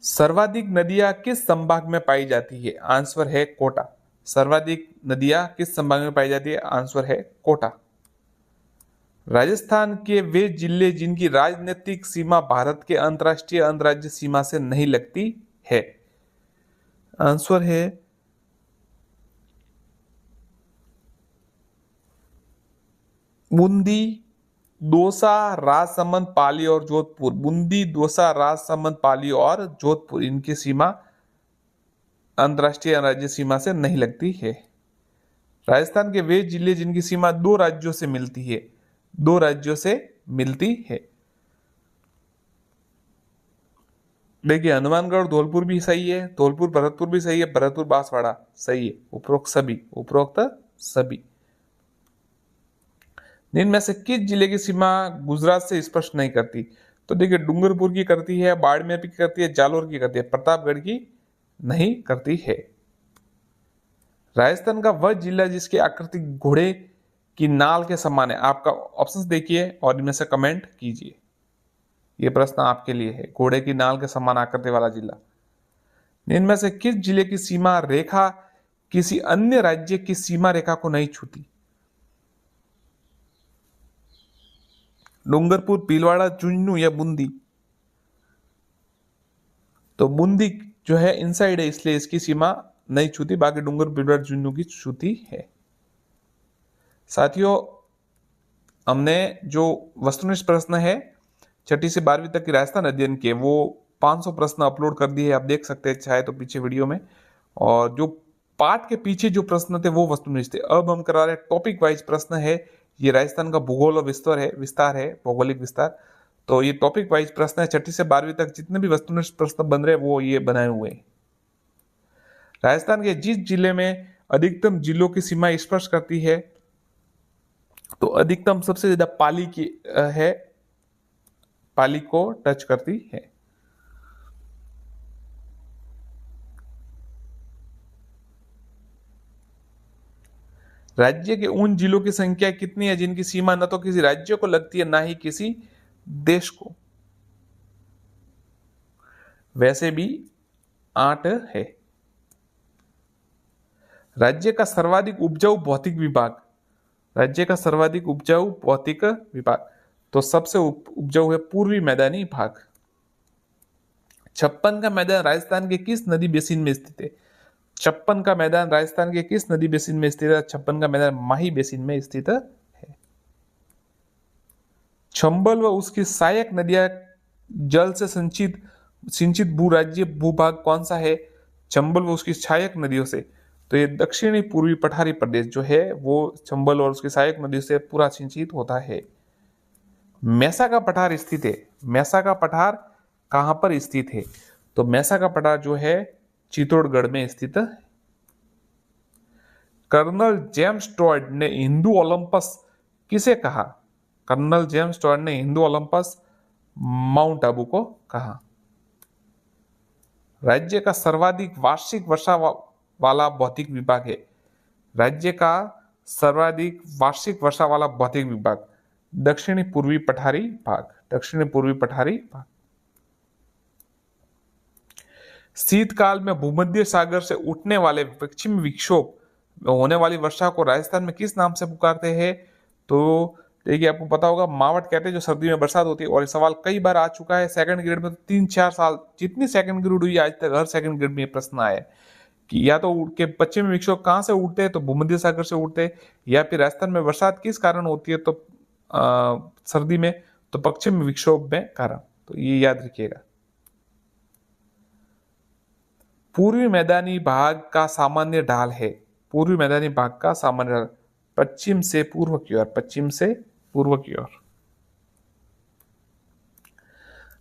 सर्वाधिक नदियां किस संभाग में पाई जाती है? आंसर है कोटा। सर्वाधिक नदियां किस संभाग में पाई जाती है? आंसर है कोटा। राजस्थान के वे जिले जिनकी राजनीतिक सीमा भारत के अंतर्राष्ट्रीय अंतर्राज्य सीमा से नहीं लगती है। आंसर है बूंदी, दौसा, राजसमंद, पाली और जोधपुर। बूंदी, दौसा, राजसमंद, पाली और जोधपुर, इनकी सीमा अंतर्राष्ट्रीय राज्य सीमा से नहीं लगती है। राजस्थान के वे जिले जिनकी सीमा दो राज्यों से मिलती है, दो राज्यों से मिलती है। देखिए, हनुमानगढ़, धौलपुर भी सही है, धौलपुर भरतपुर भी सही है, भरतपुर बांसवाड़ा सही है। उपरोक्त सभी। निम्न में से किस जिले की सीमा गुजरात से स्पष्ट नहीं करती? तो देखिए, डूंगरपुर की करती है, बाड़मेर की करती है, जालोर की करती है, प्रतापगढ़ की नहीं करती है। राजस्थान का वह जिला जिसकी आकृति घोड़े की नाल के समान है। आपका ऑप्शंस देखिए और इनमें से कमेंट कीजिए। यह प्रश्न आपके लिए है, घोड़े की नाल के समान आकृति वाला जिला। इनमें से किस जिले की सीमा रेखा किसी अन्य राज्य की सीमा रेखा को नहीं छूती? डूंगरपुर, भीलवाड़ा, झुंझुनू या बूंदी? तो बूंदी जो है इनसाइड है, इसलिए इसकी सीमा नहीं छूती, बाकी डूंगर, भीलवाड़ा, झुंझुनू की छूती है। साथियों, हमने जो वस्तुनिष्ठ प्रश्न है 6ठी से 12वीं तक की राजस्थान अध्ययन के, वो 500 प्रश्न अपलोड कर दिए, आप देख सकते हैं चाहे तो पीछे वीडियो में। और जो पाठ के पीछे जो प्रश्न थे वो वस्तुनिष्ठ थे। अब हम करा रहे टॉपिक वाइज प्रश्न है। ये राजस्थान का भूगोल और विस्तार है, भौगोलिक विस्तार। तो ये टॉपिक वाइज प्रश्न है, 6ठी से 12वीं तक जितने भी वस्तुनिष्ठ प्रश्न बन रहे हैं वो ये बनाए हुए हैं। राजस्थान के जिस जिले में अधिकतम जिलों की सीमा स्पर्श करती है, तो अधिकतम सबसे ज्यादा पाली की है, पाली को टच करती है। राज्य के उन जिलों की संख्या कितनी है जिनकी सीमा न तो किसी राज्य को लगती है ना ही किसी देश को? वैसे भी 8 है। राज्य का सर्वाधिक उपजाऊ भौतिक विभाग, राज्य का सर्वाधिक उपजाऊ भौतिक विभाग, तो सबसे उपजाऊ है पूर्वी मैदानी भाग। 56 का मैदान राजस्थान के किस नदी बेसिन में स्थित है? 56 का मैदान राजस्थान के किस नदी बेसिन में स्थित है? 56 का मैदान माही बेसिन में स्थित है। चंबल व उसकी सहायक नदियां जल से सिंचित भू राज्य भूभाग कौन सा है? चंबल व उसकी सहायक नदियों से, तो ये दक्षिणी पूर्वी पठारी प्रदेश जो है वो चंबल और उसकी सहायक नदियों से पूरा सिंचित होता है। मैसा का पठार स्थित है। मैसा का पठार कहां पर स्थित है? तो मैसा का पठार जो है चित्तौड़गढ़ में स्थित है। कर्नल जेम्स टॉड ने हिंदू ओलंपस किसे कहा? कर्नल जेम्स टॉड ने हिंदू ओलंपस माउंट आबू को कहा। राज्य का सर्वाधिक वार्षिक वर्षा वाला भौतिक विभाग है। राज्य का सर्वाधिक वार्षिक वर्षा वाला भौतिक विभाग दक्षिणी पूर्वी पठारी भाग, दक्षिणी पूर्वी पठारी भाग। शीतकाल में भूमध्य सागर से उठने वाले पश्चिमी विक्षोभ होने वाली वर्षा को राजस्थान में किस नाम से पुकारते हैं? तो देखिए, आपको पता होगा मावट कहते हैं जो सर्दी में बरसात होती है। और ये सवाल कई बार आ चुका है सेकंड ग्रेड में, तो 3-4 साल जितनी सेकंड ग्रेड हुई आज तक हर सेकंड ग्रेड में ये प्रश्न आया है कि या तो उड़ के पश्चिमी विक्षोभ कहां से उठते हैं, तो भूमध्य सागर से उठते हैं, या फिर राजस्थान में बरसात किस कारण होती है, तो सर्दी में, तो पश्चिमी विक्षोभ में कारण। तो ये याद रखिएगा। पूर्वी मैदानी भाग का सामान्य ढाल है। पूर्वी मैदानी भाग का सामान्य ढाल पश्चिम से पूर्व की ओर, पश्चिम से पूर्व की ओर।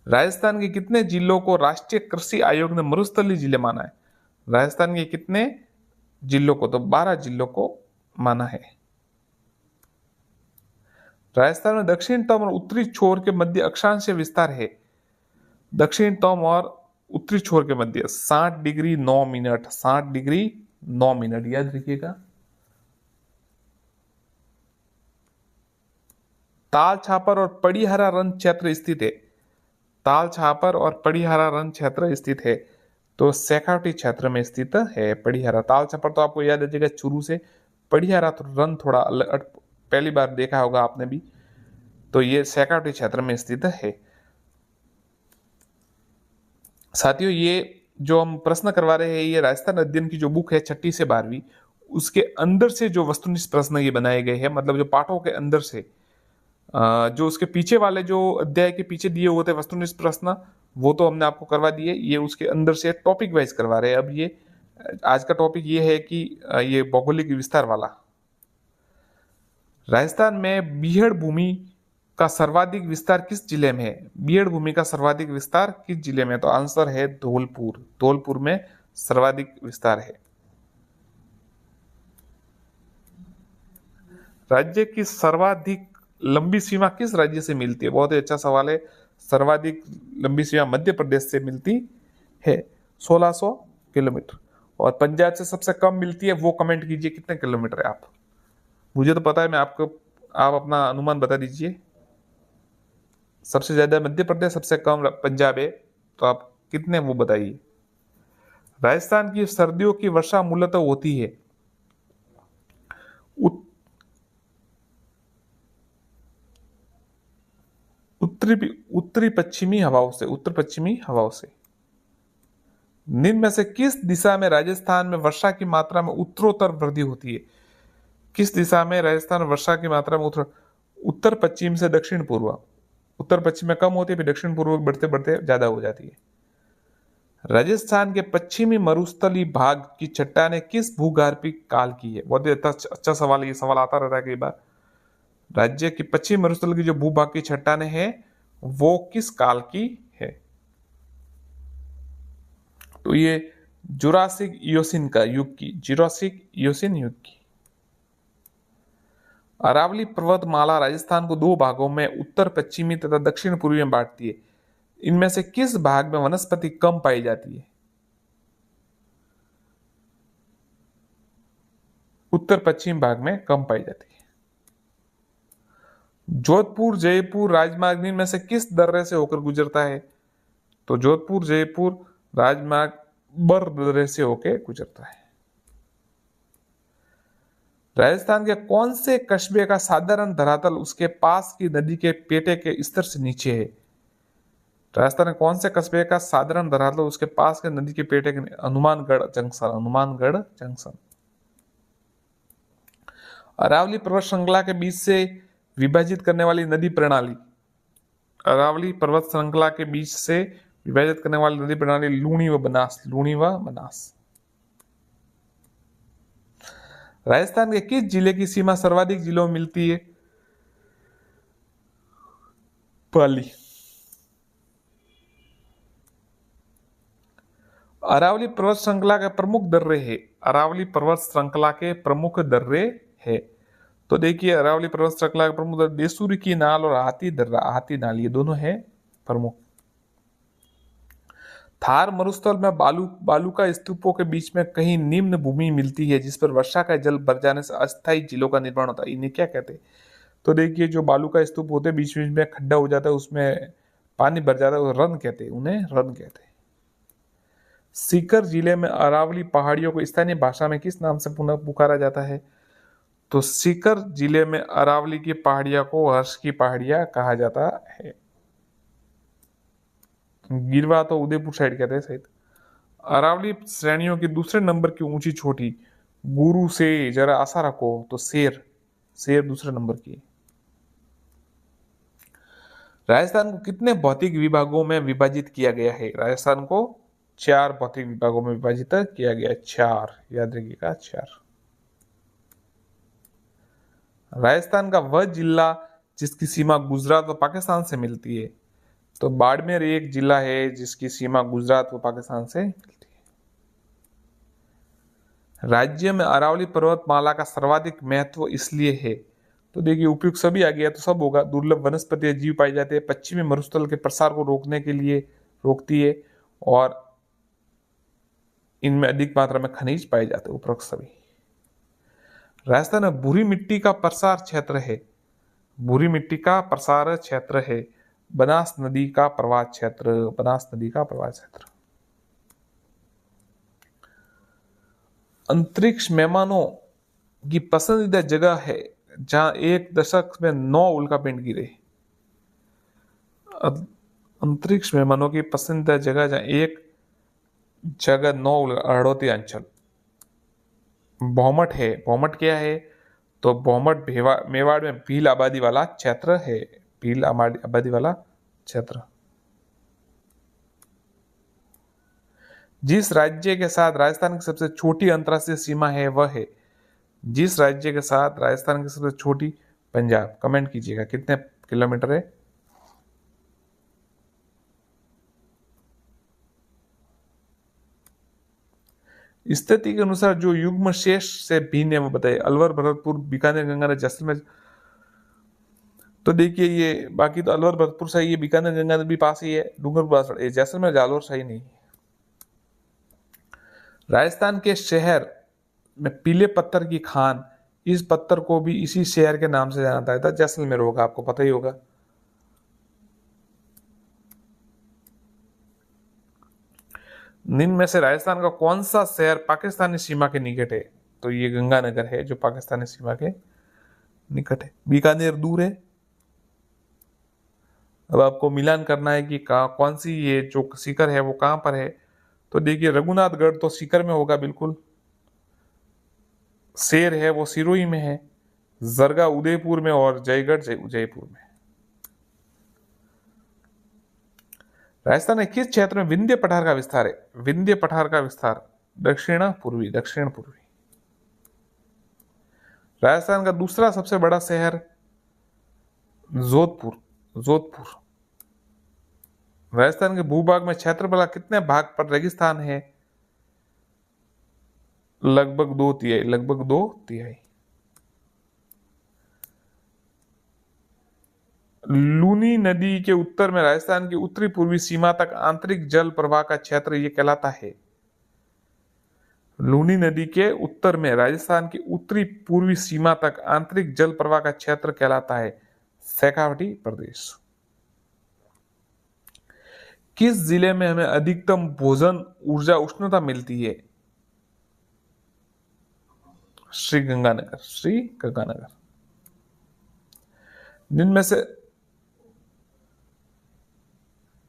राजस्थान के कितने जिलों को राष्ट्रीय कृषि आयोग ने मरुस्थलीय जिले माना है? राजस्थान के कितने जिलों को? तो 12 जिलों को माना है। राजस्थान में दक्षिणतम और उत्तरी छोर के मध्य अक्षांशीय विस्तार है। दक्षिणतम और उत्तरी छोर के मध्य 60 डिग्री 9 मिनट, 60 डिग्री 9 मिनट, याद रखिएगा। ताल छापर और पड़ीहरा रण क्षेत्र स्थित है। ताल छापर और पड़ीहारा रण क्षेत्र स्थित है? तो शेखावटी क्षेत्र में स्थित है पड़ीहारा। ताल छापर तो आपको याद है जगह चूरू से, पड़ीहारा तो रन थोड़ा अलग, पहली बार देखा होगा आपने भी, तो ये शेखावटी क्षेत्र में स्थित है। साथियों, ये जो हम प्रश्न करवा रहे हैं, ये राजस्थान अध्ययन की जो बुक है 6ठी से 12वीं, उसके अंदर से जो वस्तुनिष्ठ प्रश्न ये बनाए गए हैं, मतलब जो पाठों के अंदर से जो उसके पीछे वाले जो अध्याय के पीछे दिए हुए थे वस्तुनिष्ठ प्रश्न, वो तो हमने आपको करवा दिए। ये उसके अंदर से टॉपिक वाइज करवा रहे हैं। अब ये आज का टॉपिक ये है कि ये भौगोलिक विस्तार वाला, राजस्थान में बीहड़ भूमि का सर्वाधिक विस्तार किस जिले में है? बीहड़ भूमि का सर्वाधिक विस्तार किस जिले में? तो आंसर है धौलपुर। धौलपुर में सर्वाधिक विस्तार है। राज्य की सर्वाधिक लंबी सीमा किस राज्य से मिलती है? बहुत ही अच्छा सवाल है। सर्वाधिक लंबी सीमा मध्य प्रदेश से मिलती है, 1600 किलोमीटर। और पंजाब से सबसे कम मिलती है, वो कमेंट कीजिए कितने किलोमीटर है। आप, मुझे तो पता है, मैं आपको, आप अपना अनुमान बता दीजिए। सबसे ज्यादा मध्य प्रदेश, सबसे कम पंजाब है, तो आप कितने वो बताइए। राजस्थान की सर्दियों की वर्षा मूलतः होती है उत्तरी पश्चिमी हवाओं से। उत्तर पश्चिमी हवाओं से। निम्न में से किस दिशा में राजस्थान में वर्षा की मात्रा में उत्तरोत्तर वृद्धि होती है? किस दिशा में राजस्थान वर्षा की मात्रा में उत्तर पश्चिम से दक्षिण पूर्व। उत्तर पश्चिम में कम होती है, फिर दक्षिण पूर्व बढ़ते बढ़ते ज्यादा हो जाती है। राजस्थान के पश्चिमी मरुस्थलीय भाग की चट्टानें किस भूगार्भिक काल की है? बहुत ही अच्छा सवाल है, ये सवाल आता रहता है कई बार। राज्य की पश्चिमी मरुस्थल की जो भूभाग की चट्टानें हैं, वो किस काल की है? तो ये जुरासिक इयोसिन का युग की, जुरासिक इयोसिन युग की। अरावली पर्वतमाला राजस्थान को दो भागों में उत्तर पश्चिमी तथा दक्षिण पूर्वी में बांटती है। इनमें से किस भाग में वनस्पति कम पाई जाती है? उत्तर पश्चिम भाग में कम पाई जाती है। जोधपुर जयपुर राजमार्ग में से किस दर्रे से होकर गुजरता है? तो जोधपुर जयपुर राजमार्ग बर दर्रे से होकर गुजरता है। राजस्थान के कौन से कस्बे का साधारण धरातल उसके पास की नदी के पेटे के स्तर से नीचे है? राजस्थान में कौन से कस्बे का साधारण धरातल उसके पास के नदी के पेटे के? हनुमानगढ़ जंक्शन। हनुमानगढ़ जंक्शन। अरावली पर्वत श्रृंखला के बीच से विभाजित करने वाली नदी प्रणाली। अरावली पर्वत श्रृंखला के बीच से विभाजित करने वाली नदी प्रणाली लूणी व बनास। लूणी व बनास। राजस्थान के किस जिले की सीमा सर्वाधिक जिलों में मिलती है? पाली। अरावली पर्वत श्रृंखला के प्रमुख दर्रे है। अरावली पर्वत श्रृंखला के प्रमुख दर्रे है। तो देखिए, अरावली पर्वत श्रृंखला के प्रमुख दर्रे देसूरी की नाल और हाथी दर्रा, हाथी नाल, ये दोनों है प्रमुख। थार मरुस्थल में बालूका स्तूपों के बीच में कहीं निम्न भूमि मिलती है जिस पर वर्षा का जल भर जाने से अस्थायी झीलों का निर्माण होता है। इन्हें क्या कहते हैं? तो देखिए, जो बालूका स्तूप होते हैं, बीच बीच में खड्डा हो जाता है, उसमें पानी भर जाता है, रन कहते हैं, उन्हें रन कहते हैं। सीकर जिले में अरावली पहाड़ियों को स्थानीय भाषा में किस नाम से पुनः पुकारा जाता है? तो सीकर जिले में अरावली की पहाड़ियां को हर्ष की पहाड़ियां कहा जाता है। गिरवा तो उदयपुर साइड कहते हैं शायद। अरावली श्रेणियों की दूसरे नंबर की ऊंची चोटी गुरु से जरा आशा रखो, तो शेर, शेर दूसरे नंबर की। राजस्थान को कितने भौतिक विभागों में विभाजित किया गया है? राजस्थान को 4 भौतिक विभागों में विभाजित किया गया। 4, याद रखिएगा, 4। राजस्थान का वह जिला जिसकी सीमा गुजरात व पाकिस्तान से मिलती है। तो बाड़मेर एक जिला है जिसकी सीमा गुजरात व पाकिस्तान से मिलती है। राज्य में अरावली पर्वतमाला का सर्वाधिक महत्व इसलिए है, तो देखिए उपयुक्त सभी आ गया तो सब होगा। दुर्लभ वनस्पति जीव पाए जाते हैं, पश्चिमी मरुस्थल के प्रसार को रोकने के लिए रोकती है, और इनमें अधिक मात्रा में खनिज पाए जाते हैं, उपरोक्त सभी। राजस्थान में भूरी मिट्टी का प्रसार क्षेत्र है। भूरी मिट्टी का प्रसार क्षेत्र है। बनास नदी का प्रवाह क्षेत्र, बनास नदी का प्रवाह क्षेत्र। अंतरिक्ष मेहमानों की पसंदीदा जगह है जहां एक दशक में 9 उल्कापिंड गिरे। अंतरिक्ष मेहमानों की पसंदीदा जगह जहां एक जगह 9 हड़ौती अंचल। भौमट है, भौमट क्या है? तो भौमट मेवाड़ में भील आबादी वाला क्षेत्र है, भील आबादी वाला क्षेत्र। जिस राज्य के साथ राजस्थान की सबसे छोटी अंतर्राष्ट्रीय सीमा है वह है, जिस राज्य के साथ राजस्थान की सबसे छोटी, पंजाब। कमेंट कीजिएगा कितने किलोमीटर है। स्थिति के अनुसार जो युग्म शेष से भिन्न है वो बताइए। अलवर, भरतपुर, बीकानेर, गंगानगर, जैसलमेर। तो देखिए ये बाकी तो अलवर भरतपुर सही है, बीकानेर गंगानगर भी पास ही है, डूंगरपुर जैसलमेर जालौर सही नहीं। राजस्थान के शहर में पीले पत्थर की खान, इस पत्थर को भी इसी शहर के नाम से जाना जाता है, जैसलमेर होगा, आपको पता ही होगा। निम्न में से राजस्थान का कौन सा शहर पाकिस्तानी सीमा के निकट है? तो ये गंगानगर है जो पाकिस्तानी सीमा के निकट है। बीकानेर दूर है। अब आपको मिलान करना है कि कौन सी ये जो सीकर है वो कहां पर है। तो देखिए रघुनाथगढ़ तो सीकर में होगा बिल्कुल, शेर है वो सिरोही में है, जरगा उदयपुर में और जयगढ़ जयपुर में। राजस्थान में किस क्षेत्र में विंध्य पठार का विस्तार है? विंध्य पठार का विस्तार दक्षिण पूर्वी, दक्षिण पूर्वी। राजस्थान का दूसरा सबसे बड़ा शहर जोधपुर, जोधपुर। राजस्थान के भूभाग में क्षेत्रफल कितने भाग पर रेगिस्तान है? लगभग 2/3, लगभग 2/3। लूनी नदी के उत्तर में राजस्थान की उत्तरी पूर्वी सीमा तक आंतरिक जल प्रवाह का क्षेत्र यह कहलाता है। लूनी नदी के उत्तर में राजस्थान की उत्तरी पूर्वी सीमा तक आंतरिक जल प्रवाह का क्षेत्र कहलाता है शेखावटी प्रदेश। किस जिले में हमें अधिकतम भोजन ऊर्जा उष्णता मिलती है? श्री गंगानगर, श्री गंगानगर। जिनमें से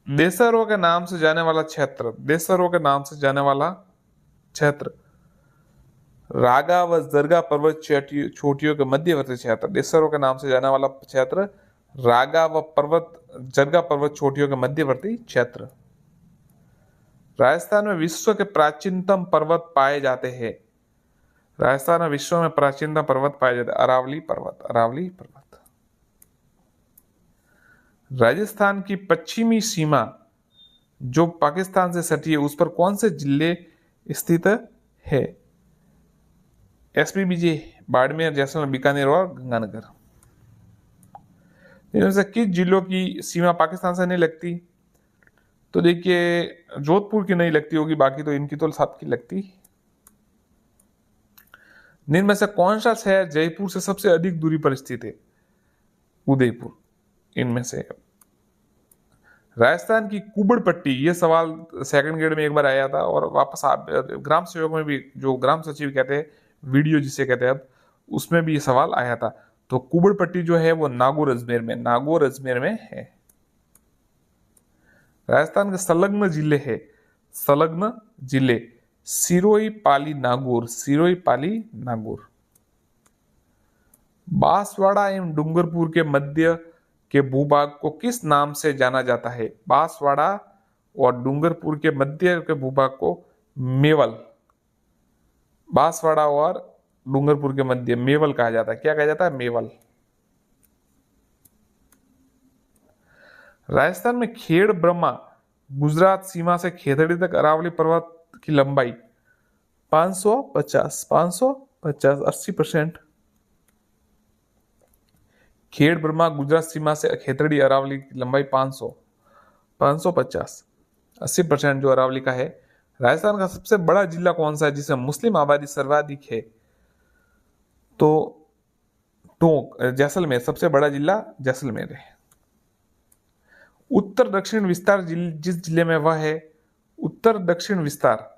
देसरों के नाम से जाने वाला क्षेत्र, देसरों के नाम से जाने वाला क्षेत्र रागा व जरगा पर्वत चोटियों के मध्यवर्ती क्षेत्र, देसरों के नाम से जाने वाला क्षेत्र रागा व जरगा पर्वत चोटियों के मध्यवर्ती क्षेत्र। राजस्थान में विश्व के प्राचीनतम पर्वत पाए जाते हैं। राजस्थान में विश्व में प्राचीनतम पर्वत पाए जाते हैं अरावली पर्वत, अरावली पर्वत। राजस्थान की पश्चिमी सीमा जो पाकिस्तान से सटी है उस पर कौन से जिले स्थित है? एसपीबीजे, बाड़मेर, जैसलमेर, बीकानेर और गंगानगर। इनमें से किस जिलों की सीमा पाकिस्तान से नहीं लगती? तो देखिए जोधपुर की नहीं लगती होगी, बाकी तो इनकी तो सबकी लगती। इनमें से कौन सा शहर जयपुर से सबसे अधिक दूरी पर स्थित है? उदयपुर। इनमें से राजस्थान की कुबड़ पट्टी, ये सवाल सेकंड ग्रेड में एक बार आया था और वापस ग्राम सेवक में भी, जो ग्राम सचिव कहते हैं, वीडियो जिसे कहते हैं अब, उसमें भी ये सवाल आया था। तो कुबड़ पट्टी जो है वो नागौर अजमेर में, नागौर अजमेर में है। राजस्थान के संलग्न जिले है, संलग्न जिले सिरोही, पाली, नागौर, सिरोही, पाली, नागौर। बांसवाड़ा एवं डूंगरपुर के मध्य के भूभाग को किस नाम से जाना जाता है? बांसवाड़ा और डूंगरपुर के मध्य के भूभाग को मेवल, बांसवाड़ा और डूंगरपुर के मध्य मेवल कहा जाता है। क्या कहा जाता है? मेवल। राजस्थान में खेड़ ब्रह्मा गुजरात सीमा से खेतड़ी तक अरावली पर्वत की लंबाई 550, 80%। खेड़ ब्रह्मा गुजरात सीमा से खेतड़ी अरावली की लंबाई 550, 80% जो अरावली का है। राजस्थान का सबसे बड़ा जिला कौन सा है जिसमें मुस्लिम आबादी सर्वाधिक है? तो टोंक, जैसलमेर, सबसे बड़ा जिला जैसलमेर है। उत्तर दक्षिण विस्तार जिस जिले में वह है, उत्तर दक्षिण विस्तार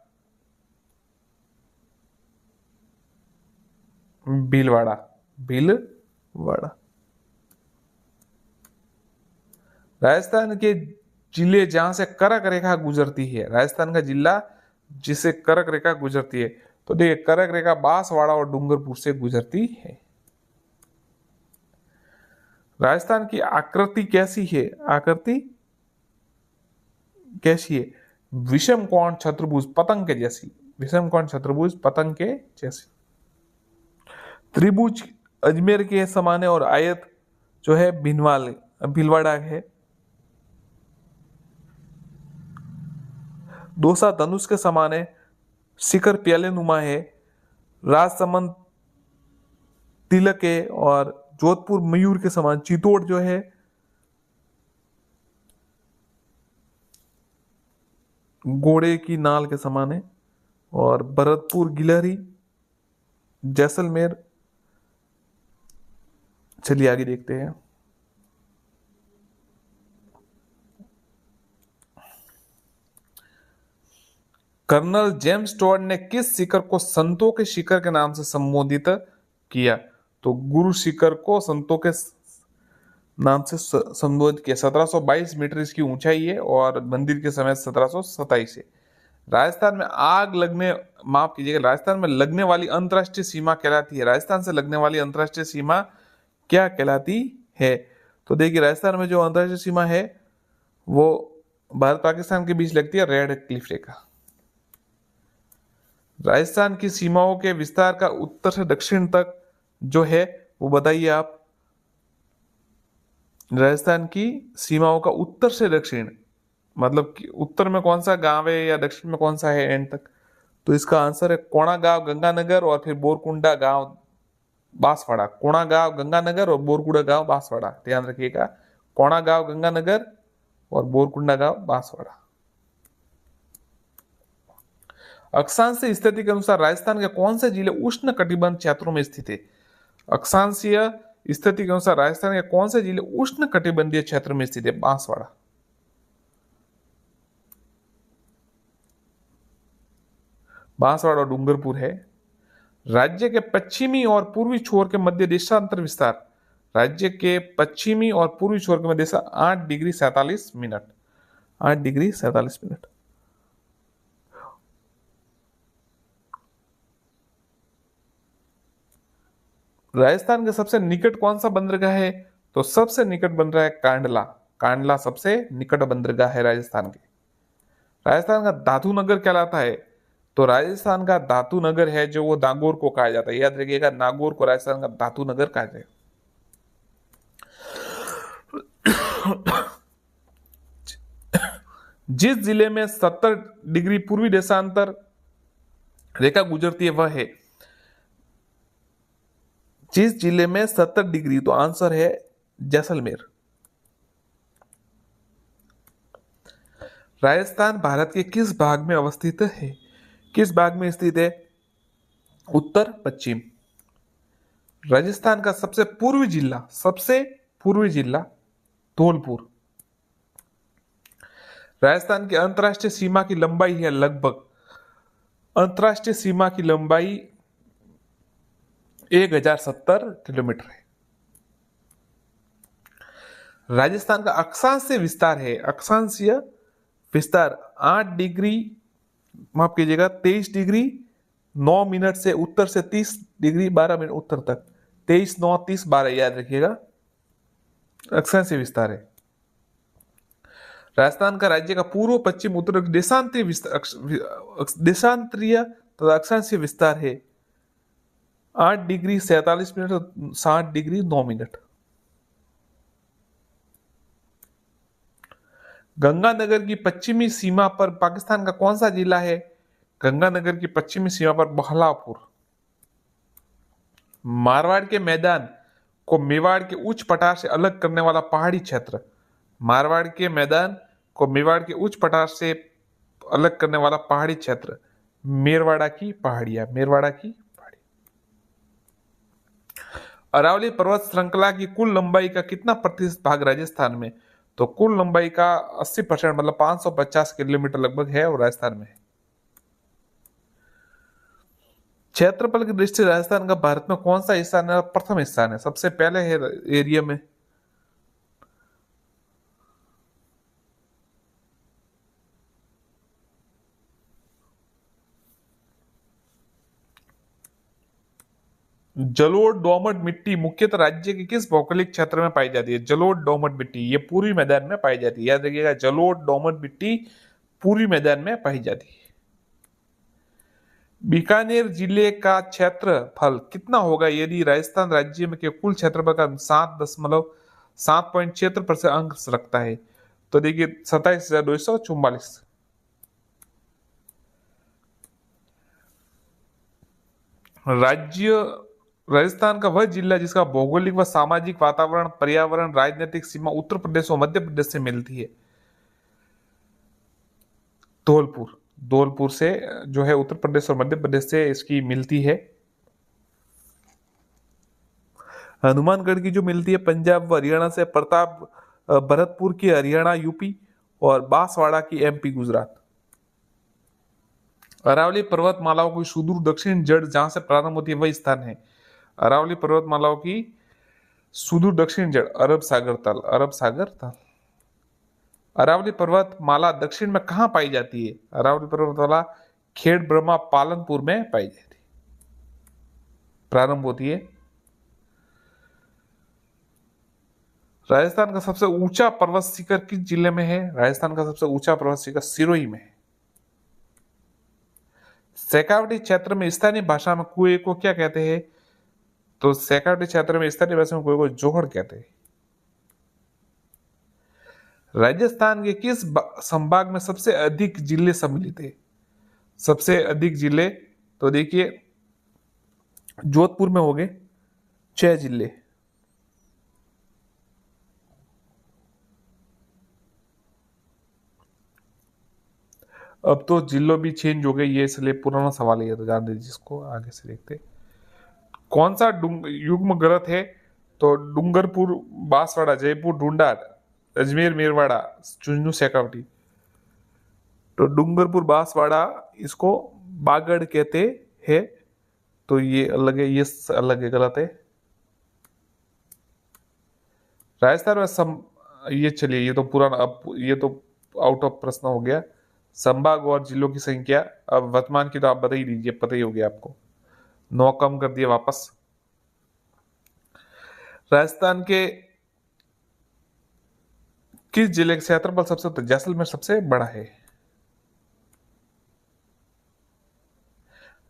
भीलवाड़ा, भीलवाड़ा। राजस्थान के जिले जहां से कर्क रेखा गुजरती है, राजस्थान का जिला जिसे कर्क रेखा गुजरती है, तो देखिए कर्क रेखा बांसवाड़ा और डूंगरपुर से गुजरती है। राजस्थान की आकृति कैसी है, आकृति कैसी है? विषम कोण चतुर्भुज पतंग के जैसी, विषम कोण चतुर्भुज पतंग के जैसी। त्रिभुज अजमेर के समान है और आयत जो है भीलवाड़ा है। दोसा धनुष के समान है, शिखर प्याले नुमा है, राजसमंद तिलक है और जोधपुर मयूर के समान, चित्तौड़ जो है घोड़े की नाल के समान है और भरतपुर गिलहरी, जैसलमेर। चलिए आगे देखते हैं। कर्नल जेम्स टॉड ने किस शिखर को संतों के शिखर के नाम से संबोधित किया? तो गुरु शिखर को संतों के नाम से संबोधित किया। 1722 मीटर इसकी ऊंचाई है और मंदिर के समय 1727 है। राजस्थान में आग लगने, माफ कीजिएगा, राजस्थान में लगने वाली अंतरराष्ट्रीय सीमा कहलाती है, राजस्थान से लगने वाली अंतरराष्ट्रीय सीमा क्या कहलाती है? तो देखिए राजस्थान में जो अंतरराष्ट्रीय सीमा है वो भारत पाकिस्तान के बीच लगती है, रेड क्लिफ रेखा। राजस्थान की सीमाओं के विस्तार का उत्तर से दक्षिण तक जो है वो बताइए आप। राजस्थान की सीमाओं का उत्तर से दक्षिण मतलब कि उत्तर में कौन सा गांव है या दक्षिण में कौन सा है एंड तक? तो इसका आंसर है कोणा गांव गंगानगर और फिर बोरकुंडा गांव बांसवाड़ा। कोणा गांव गंगानगर और बोरकुंडा गांव बांसवाड़ा, ध्यान रखिएगा। कोणा गांव गंगानगर और बोरकुंडा गांव बांसवाड़ा। अक्षांशीय स्थिति के अनुसार राजस्थान के कौन से जिले उष्ण कटिबंध क्षेत्रों में स्थित है? अक्षांशीय स्थिति के अनुसार राजस्थान के कौन से जिले उष्ण कटिबंधीय क्षेत्र में स्थित है? बांसवाड़ा। बांसवाड़ा और डूंगरपुर है। राज्य के पश्चिमी और पूर्वी छोर के मध्य देशांतर विस्तार, राज्य के पश्चिमी और पूर्वी छोर के मध्य 8 degree 47 minute, 8 degree 47 minute. Rajasthan के सबसे निकट कौन सा बंदरगाह है? तो सबसे निकट बंदरगाह है कांडला। कांडला सबसे निकट बंदरगाह है राजस्थान के। राजस्थान का धातु नगर कहलाता है, तो राजस्थान का धातु नगर है जो वो नागौर को कहा जाता है, याद रखिएगा, नागौर को राजस्थान का धातु नगर कहा जाएगा। जिस जिले में 70 डिग्री पूर्वी देशांतर रेखा गुजरती है वह है, जिस जिले में 70 डिग्री, तो आंसर है जैसलमेर। राजस्थान भारत के किस भाग में अवस्थित है? किस भाग में स्थित है? उत्तर पश्चिम। राजस्थान का सबसे पूर्वी जिला धौलपुर। राजस्थान की अंतरराष्ट्रीय सीमा की लंबाई है लगभग, अंतरराष्ट्रीय सीमा की लंबाई 1070 किलोमीटर है। राजस्थान का अक्षांशीय विस्तार है, अक्षांशीय विस्तार 8 डिग्री, माफ कीजिएगा 23 डिग्री 9 मिनट से उत्तर से 30 डिग्री 12 मिनट उत्तर तक, 23 9 30 12, याद रखिएगा, अक्षांशीय विस्तार है। राजस्थान का राज्य का पूर्व पश्चिम उत्तर देशांतरीय तथा अक्षांशीय विस्तार है 8 डिग्री 47 मिनट और 60 डिग्री 9 मिनट। गंगानगर की पश्चिमी सीमा पर पाकिस्तान का कौन सा जिला है? गंगानगर की पश्चिमी सीमा पर बहलापुर। मारवाड़ के मैदान को मेवाड़ के उच्च पठार से अलग करने वाला पहाड़ी क्षेत्र, मारवाड़ के मैदान को मेवाड़ के उच्च पठार से अलग करने वाला पहाड़ी क्षेत्र मेरवाड़ा की पहाड़ियां, मेरवाड़ा की पहाड़ी। अरावली पर्वत श्रृंखला की कुल लंबाई का कितना प्रतिशत भाग राजस्थान में? तो कुल लंबाई का 80% मतलब 550 किलोमीटर लगभग है और राजस्थान में है। क्षेत्रफल की दृष्टि से राजस्थान का भारत में कौन सा स्थान है? प्रथम स्थान है, सबसे पहले है एरिया में। जलोढ़ दोमट मिट्टी मुख्यतः राज्य के किस भौगोलिक क्षेत्र में पाई जाती है? जलोढ़ दोमट मिट्टी ये पूर्वी मैदान में पाई जाती है, याद रखिएगा, जलोढ़ दोमट मिट्टी पूर्वी मैदान में पाई जाती है। बीकानेर जिले का क्षेत्रफल कितना होगा यदि राजस्थान राज्य में के कुल क्षेत्रफल का 7.76% अंक रखता है? तो देखिए 27,244। राज्य राजस्थान का वह जिला जिसका भौगोलिक व सामाजिक वातावरण, पर्यावरण, राजनीतिक सीमा उत्तर प्रदेश और मध्य प्रदेश से मिलती है। धौलपुर, धौलपुर से जो है उत्तर प्रदेश और मध्य प्रदेश से इसकी मिलती है। हनुमानगढ़ की जो मिलती है पंजाब व हरियाणा से, प्रताप भरतपुर की हरियाणा यूपी और बांसवाड़ा की एमपी गुजरात। अरावली पर्वतमालाओं की सुदूर दक्षिण जड़ जहां से प्रारंभ होती है वह स्थान है। अरावली पर्वतमालाओं की सुदूर दक्षिण जड़ अरब सागर तल, अरब सागर तल। अरावली पर्वतमाला दक्षिण में कहां पाई जाती है? अरावली पर्वतमाला खेड़ ब्रह्मा पालनपुर में पाई जाती है, प्रारंभ होती है। राजस्थान का सबसे ऊंचा पर्वत शिखर किस जिले में है? राजस्थान का सबसे ऊंचा पर्वत शिखर सिरोही में है। शेखावटी क्षेत्र में स्थानीय भाषा में कुएं को क्या कहते हैं? तो शेखावटी क्षेत्र में स्थानीय भाषा में कुएं को जोहड़ कहते हैं। राजस्थान के किस संभाग में सबसे अधिक जिले सम्मिलित है? सबसे अधिक जिले तो देखिए जोधपुर में हो गए 6 जिले। अब तो जिलों भी चेंज हो गए, ये इसलिए पुराना सवाल है तो जान दीजिए, जिसको आगे से देखते। कौन सा युग्म गलत है? तो डूंगरपुर, बांसवाड़ा, जयपुर, ढूंढा, अजमेर, मेरवाड़ा, झुंझुनू, शेखावटी। तो डूंगरपुर बांसवाड़ा इसको बागड़ कहते हैं, तो ये अलग है, ये अलग है, गलत है। राजस्थान में ये चलिए ये तो पुराना, अब ये तो आउट ऑफ प्रश्न हो गया। संभाग और जिलों की संख्या अब वर्तमान की तो आप बता ही दीजिए, पता ही हो गया आपको। 9 कम कर दिए वापस। राजस्थान के किस जिले का क्षेत्रफल सबसे जैसलमेर सबसे बड़ा है?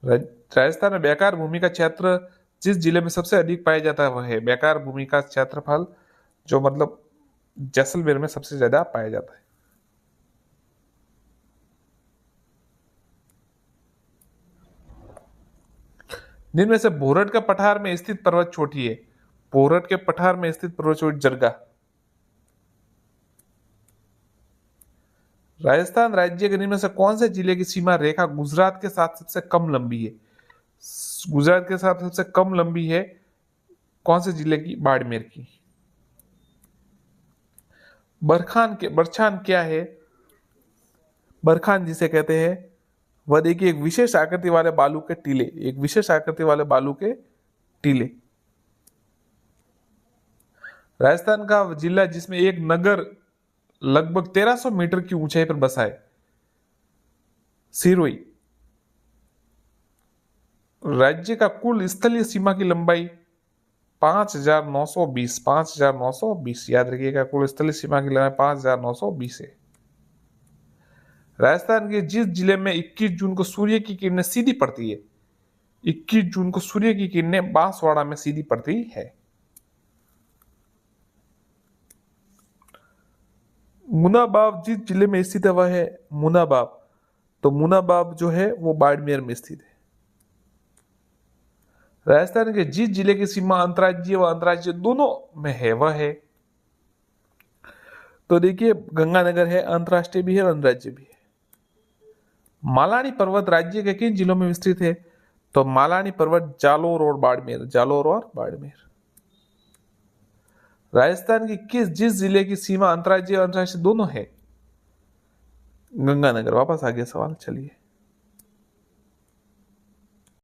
राजस्थान में बेकार भूमि का क्षेत्र जिस जिले में सबसे अधिक पाया जाता है वह है बेकार भूमि का क्षेत्रफल, जो मतलब जैसलमेर में सबसे ज्यादा पाया जाता है। जिनमें से भोरट के पठार में स्थित पर्वत चोटी है। भोरट के पठार में स्थित पर्वत चोटी जरगा। राजस्थान राज्य के निम्न से कौन से जिले की सीमा रेखा गुजरात के साथ सबसे कम लंबी है? गुजरात के साथ सबसे कम लंबी है कौन से जिले की? बाड़मेर की। बरछान क्या है? बरखान जिसे कहते हैं वह देखिए एक विशेष आकृति वाले बालू के टीले, एक विशेष आकृति वाले बालू के टीले। राजस्थान का जिला जिसमें एक नगर लगभग 1300 मीटर की ऊंचाई पर बसा है, सिरोही। राज्य का कुल स्थलीय सीमा की लंबाई 5,920, 5,920, याद रखिएगा, कुल स्थलीय सीमा की लंबाई 5,920 है। राजस्थान के जिस जिले में 21 जून को सूर्य की किरणें सीधी पड़ती है, 21 जून को सूर्य की किरणें बांसवाड़ा में सीधी पड़ती है। मुनाबाव जिस जिले में स्थित है वह है मुनाबाव, तो मुनाबाव जो है वो बाड़मेर में स्थित है। राजस्थान के जिस जिले की सीमा अंतर्राज्यीय व अंतर्राज्यीय दोनों में है वह है, तो देखिए गंगानगर है, अंतर्राष्ट्रीय भी है और अंतर्राज्यीय भी है। मालानी पर्वत राज्य के किन जिलों में विस्तृत है? तो मालानी पर्वत जालोर और बाड़मेर, जालोर और बाड़मेर। राजस्थान की जिस जिले की सीमा अंतर्राज्यीय और अंतर्राष्ट्रीय दोनों है? गंगानगर। वापस आ गया सवाल, चलिए।